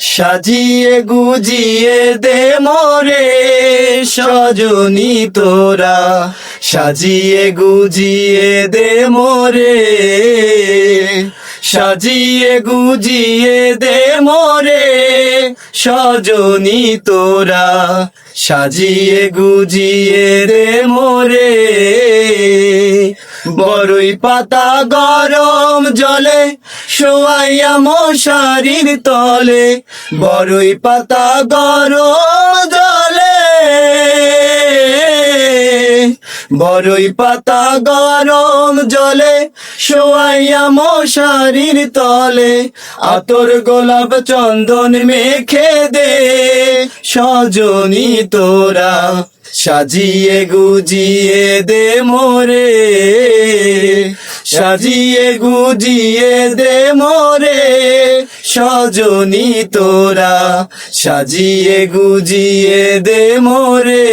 সাজিয়ে গুজিয়ে দে মোরে সজনী তোরা, সাজিয়ে গুজিয়ে দে মোরে, সাজিয়ে গুজিয়ে দে মোরে সজনী তোরা, সাজিয়ে গুজিয়ে দে মোরে। বড়ই পাতা গরম জলে শোয়াইয়া মশারির তলে, বড়ই পাতা গরম জলে, বড়ই পাতা গরম জলে শোয়াইয়া মশারির তলে, আতর গোলাপ চন্দন মেখে দে সজনী তোরা, সাজিয়ে গুজিয়ে দে মোরে, সাজিয়ে গুজিয়ে দে মোরে সজনী তোরা, সাজিয়ে গুজিয়ে দে মোরে।